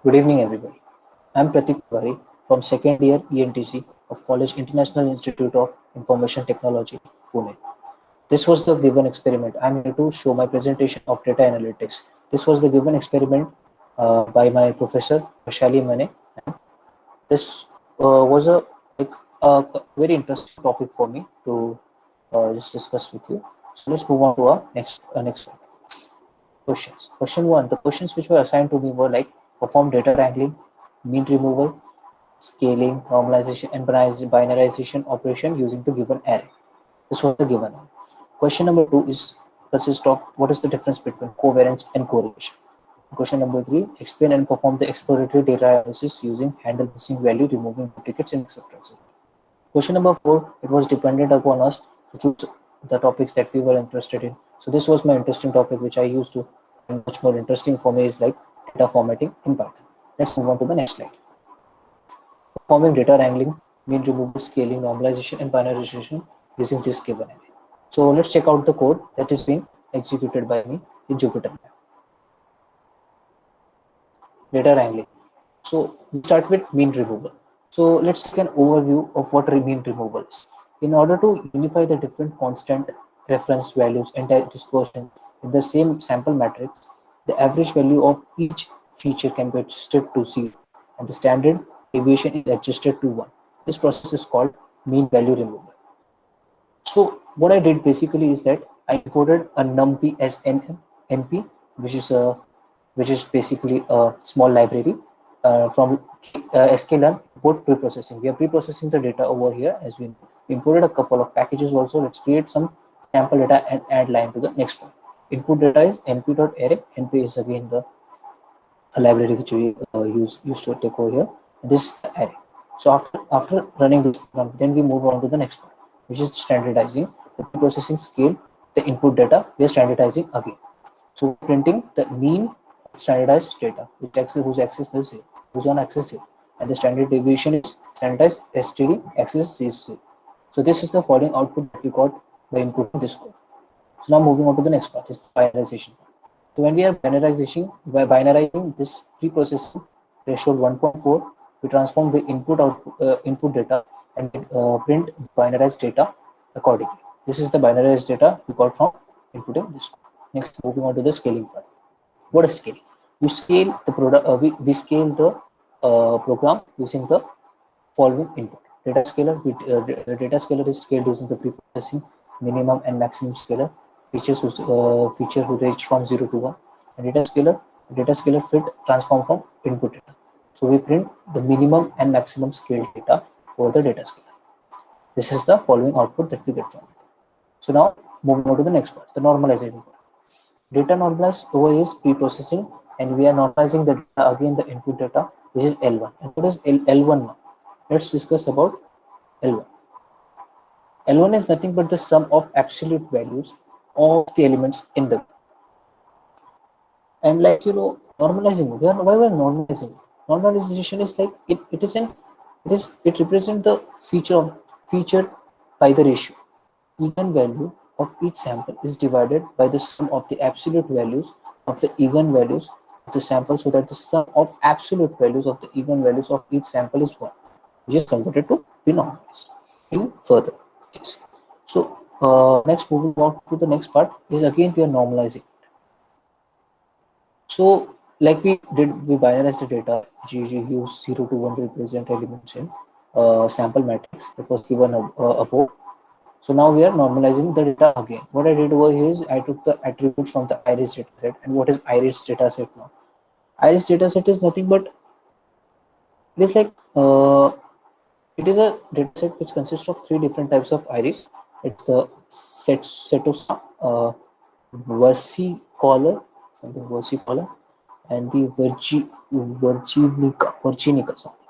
Good evening, everybody. I'm Pratik Tiwari from second year ENTC of College International Institute of Information Technology, Pune. This was the given experiment. I'm here to show my presentation of data analytics. This was the given experiment by my professor, Vaishali Mane. This was like a very interesting topic for me to just discuss with you. So let's move on to our next questions. Question one: the questions which were assigned to me were like perform data wrangling, mean removal, scaling, normalization, and binarization operation using the given array. This was the given one. Question number two is consists of what is the difference between covariance and correlation. Question number three: explain and perform the exploratory data analysis using handle missing value, removing duplicates, and etc. Question number four: it was dependent upon us to choose the topics that we were interested in. So this was my interesting topic, which I used to find much more interesting for me is like data formatting in Python. Let's move on to the next slide. Performing data wrangling, mean removal, scaling, normalization, and binarization using this given array. So let's check out the code that is being executed by me in Jupyter. Data wrangling. So we start with mean removal. So let's take an overview of what mean removal is. In order to unify the different constant reference values and dispersion in the same sample matrix, the average value of each feature can be adjusted to 0 and the standard deviation is adjusted to 1. This process is called mean value removal. So what I did basically is that I imported a numpy as np, which is basically a small library from sklearn import preprocessing. We are preprocessing the data over here as we imported a couple of packages also. Let's create some sample data and add line to the next one. Input data is np.array. Np is again the library which we used to take over here. This is the array. So after running this program, then we move on to the next one, which is standardizing the processing scale, the input data. We are standardizing again. So printing the mean of standardized data, whose axis is 0, whose on axis 0, and the standard deviation is standardized std axis is 0. So this is the following output that we got by inputting this code. So now moving on to the next part is the binarization. So when we are binarizing this pre-processing threshold 1.4, we transform the input data and print the binarized data accordingly. This is the binarized data we got from inputting this. Next, moving on to the scaling part. What is scaling? We scale the product. We scale the program using the following input. Data scaler. The data scaler is scaled using the pre-processing minimum and maximum scaler features who range from 0 to 1, and data scaler fit transform from input data. So we print the minimum and maximum scale data for the data scaler. This is the following output that we get from it. So now moving on to the next part, the normalization part. Data normalized over here is pre-processing, and we are normalizing the data again the input data, which is L1. And what is L1 now? Let's discuss about L1. L1 is nothing but the sum of absolute values of the elements in the. And like normalizing, why we're normalizing? Normalization is like it represents the feature by the ratio. Eigenvalue of each sample is divided by the sum of the absolute values of the eigenvalues of the sample, so that the sum of absolute values of the eigenvalues of each sample is 1, which is converted to be normalized in further case. So next, moving on to the next part is again we are normalizing. So like we binarized the data, which usually use 0 to 1 to represent elements in sample matrix that was given above. So now we are normalizing the data again. What I did over here is I took the attributes from the iris dataset. And what is iris dataset now? Iris dataset is nothing but it is like it is a dataset which consists of 3 different types of iris. It's the Setosa, versicolor, something versicolor, and the virginica something.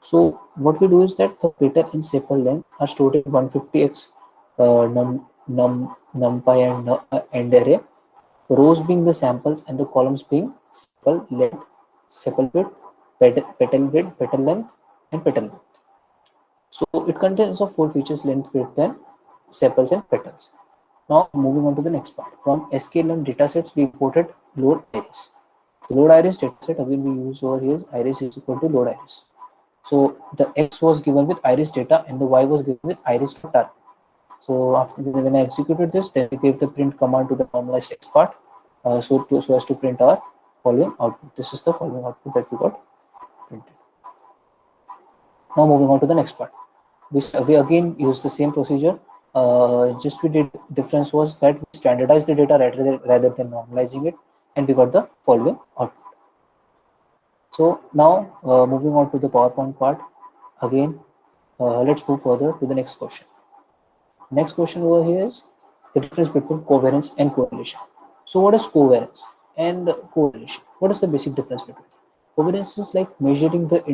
So what we do is that the pattern in sepal length are stored in 150x numpy and array. The rows being the samples and the columns being sepal length, sepal width, petal length, and petal width. So it contains of 4 features: length, width, and sepals and petals. Now moving on to the next part. From sklearn datasets, we imported load arrays. The load iris dataset again we use over here is iris is equal to load iris. So the x was given with iris data and the y was given with iris.tar. So after when I executed this, then we gave the print command to the normalized x part, so as to print our following output. This is the following output that we got printed. Now moving on to the next part. We again use the same procedure. Just we did difference was that we standardized the data rather than normalizing it, and we got the following output. So now moving on to the PowerPoint part. Again, let's move further to the next question. Next question over here is the difference between covariance and correlation. So what is covariance and correlation? What is the basic difference between? Covariance is like measuring to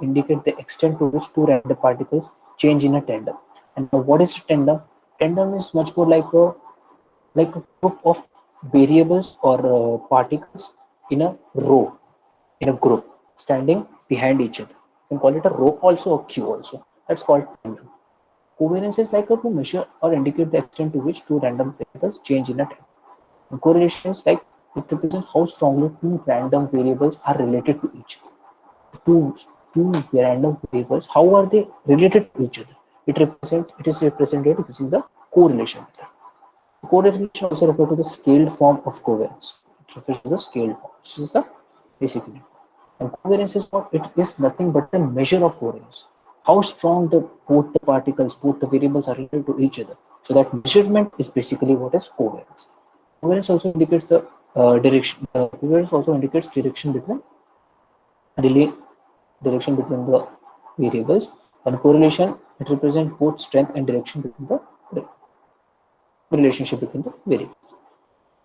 indicate the extent to which two random particles change in a tandem. And what is a tandem? Tandem is much more like a group of variables or particles in a row, in a group, standing behind each other. You can call it a row also, a queue also. That's called tandem. Covariance is like to measure or indicate the extent to which two random variables change in a time. And correlation is like it represents how strongly two random variables are related to each other. Two random variables, how are they related to each other? It is represented using the correlation method. Correlation also refers to the scaled form of covariance. It refers to the scaled form. This is the basic unit form. And covariance is what? It is nothing but the measure of covariance. How strong both the particles, both the variables are related to each other. So that measurement is basically what is covariance. Covariance also indicates the direction. Covariance also indicates direction between the variables. And correlation, it represents both strength and direction between the relationship between the variables.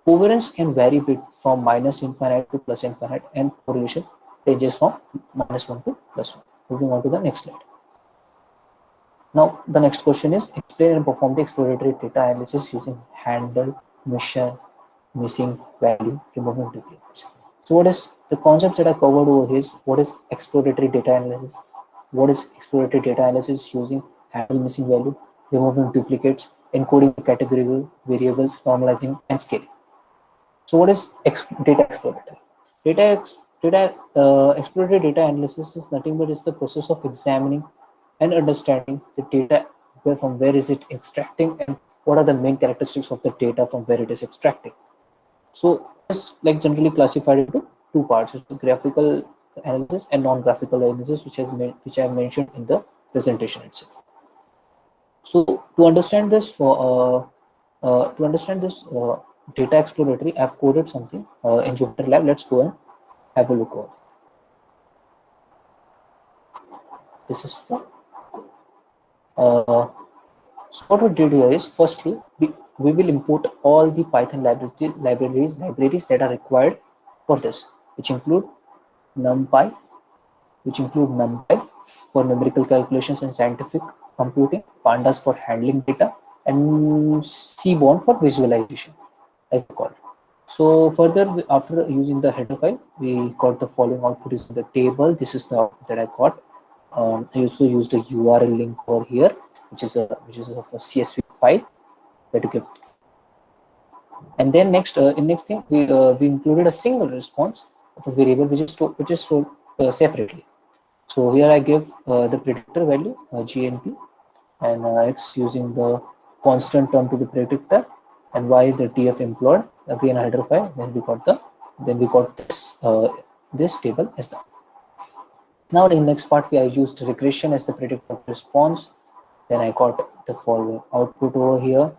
Covariance can vary from minus infinite to plus infinite, and correlation ranges from -1 to +1. Moving on to the next slide. Now, the next question is explain and perform the exploratory data analysis using handle, mission, missing value, removing duplicates. So, what is the concepts that are covered over here? Is what is exploratory data analysis? What is exploratory data analysis using handle, missing value, removing duplicates, encoding categorical variables, normalizing, and scaling. So what is data exploratory? Exploratory data analysis is nothing but it's the process of examining and understanding the data from where is it extracting and what are the main characteristics of the data from where it is extracting. So it's like generally classified into two parts: it's the graphical analysis and non-graphical analysis, which I have mentioned in the presentation itself. So to understand this, data exploratory, I've coded something in Jupyter Lab. Let's go and have a look over. This is the so what we did here is firstly we will import all the Python libraries that are required for this, which include NumPy, for numerical calculations and scientific computing, Pandas for handling data, and Seaborn for visualization, like called. So further, after using the header file, we got the following output is the table. This is the output that I got. I also used a URL link over here, which is of a CSV file that you give. And then next thing we included a single response of a variable which is stored separately. So here I give the predictor value GNP and x using the constant term to the predictor, and y the df employed, again a header file. Then we got this table as the. Now in the next part I used regression as the predictor of response. Then I got the following output over here,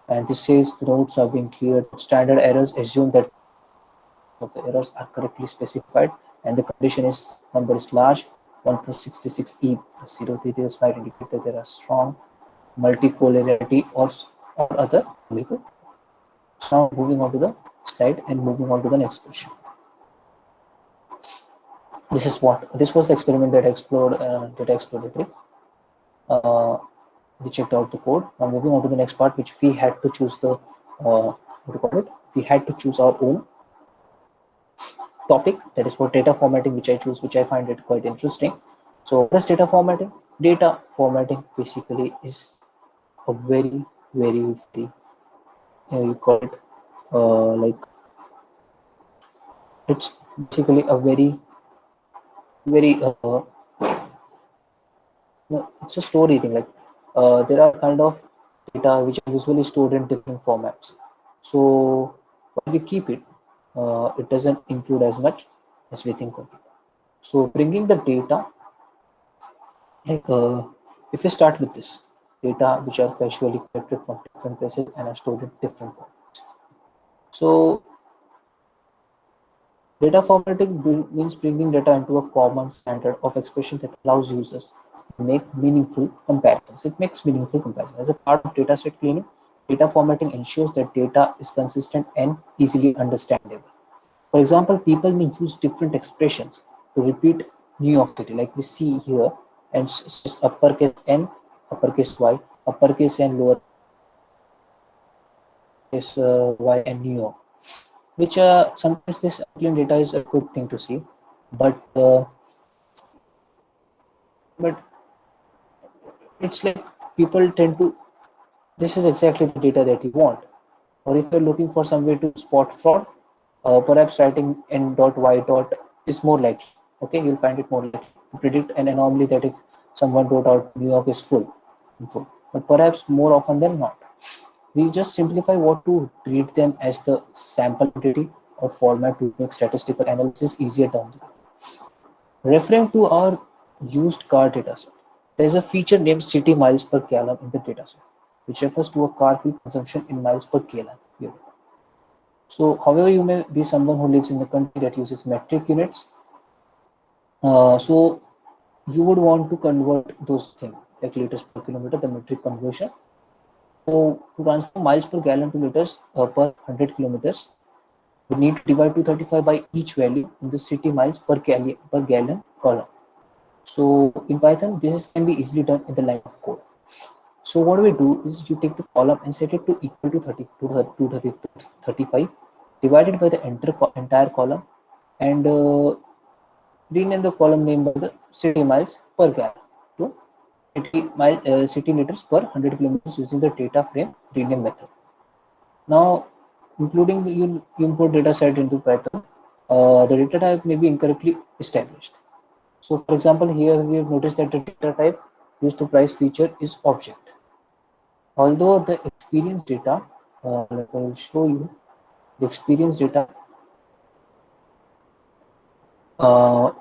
and this says the nodes are being cleared. Standard errors assume that of the errors are correctly specified, and the condition is number is large. 1 plus 66e plus 03 might indicate that there are strong multipolarity or other numerical. Now moving on to the slide and moving on to the next question. This was the experiment that explored data exploratory. We checked out the code. Now moving on to the next part, which we had to choose the we had to choose our own topic, that is for data formatting, which I find it quite interesting. So what is data formatting? Data formatting basically is a very you call it It's basically a very it's a story thing. Like there are kind of data which are usually stored in different formats. So when we keep it, it doesn't include as much as we think of it. So bringing the data, like if we start with this data which are casually collected from different places and are stored in different formats. So data formatting means bringing data into a common standard of expression that allows users to make meaningful comparisons. It makes meaningful comparisons. As a part of dataset cleaning, data formatting ensures that data is consistent and easily understandable. For example, people may use different expressions to repeat New York City, like we see here, and says uppercase N, uppercase Y, uppercase N, lowercase Y, and New York. Which sometimes this outline data is a good thing to see, but it's like people tend to, this is exactly the data that you want. Or if you're looking for some way to spot fraud, perhaps writing n dot y dot is more likely. Okay, you'll find it more likely to predict an anomaly that if someone wrote out New York is full, but perhaps more often than not. We just simplify what to treat them as the sample entity or format to make statistical analysis easier down the road. Referring to our used car dataset, there is a feature named city miles per gallon in the dataset, which refers to a car fuel consumption in miles per gallon. So, however, you may be someone who lives in the country that uses metric units. So, you would want to convert those things like liters per kilometer, the metric conversion. So, to transfer miles per gallon to liters per 100 kilometers, we need to divide 235 by each value in the city miles per gallon column. So in Python, this can be easily done in the line of code. So what we do is you take the column and set it to equal to 30 to 35 divided by the entire column, and rename the column name by the city miles per gallon to city liters per 100 kilometers using the data frame rename method. Now, including you import data set into Python, the data type may be incorrectly established. So for example, here we have noticed that the data type used to price feature is object. Although the experience data, like I will show you, the experience data, uh,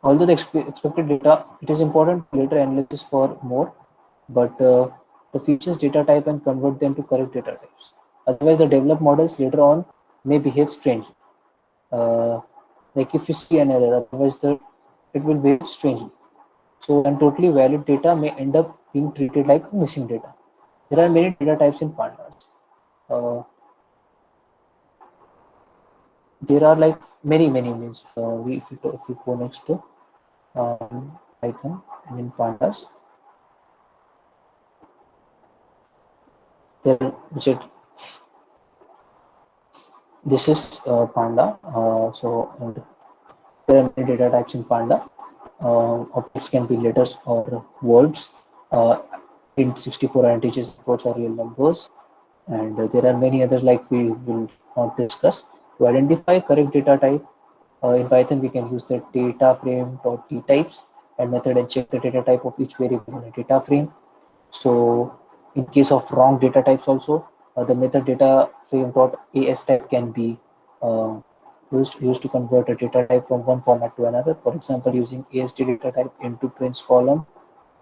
although the expected data, it is important to later analysis for more, but the features data type and convert them to correct data types. Otherwise, the developed models later on may behave strangely. Like if you see an error, otherwise it will behave strangely. So, and totally valid data may end up being treated like missing data. There are many data types in pandas. Uh, there are like many means. If we go next to Python and in pandas, there which it, this is panda. So and there are many data types in panda. Objects can be letters or words. In 64 integers, words are real numbers, and there are many others like we will not discuss. To identify correct data type, in Python we can use the data frame dot types and method and check the data type of each variable in a data frame. So in case of wrong data types also, the method data frame dot as type can be uh, used to convert a data type from one format to another. For example, using AST data type into prints column,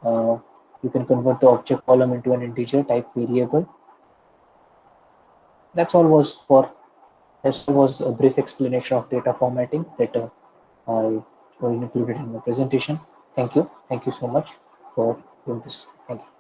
uh, you can convert the object column into an integer type variable. That's all was for This was a brief explanation of data formatting that I included in my presentation. Thank you. Thank you so much for doing this. Thank you.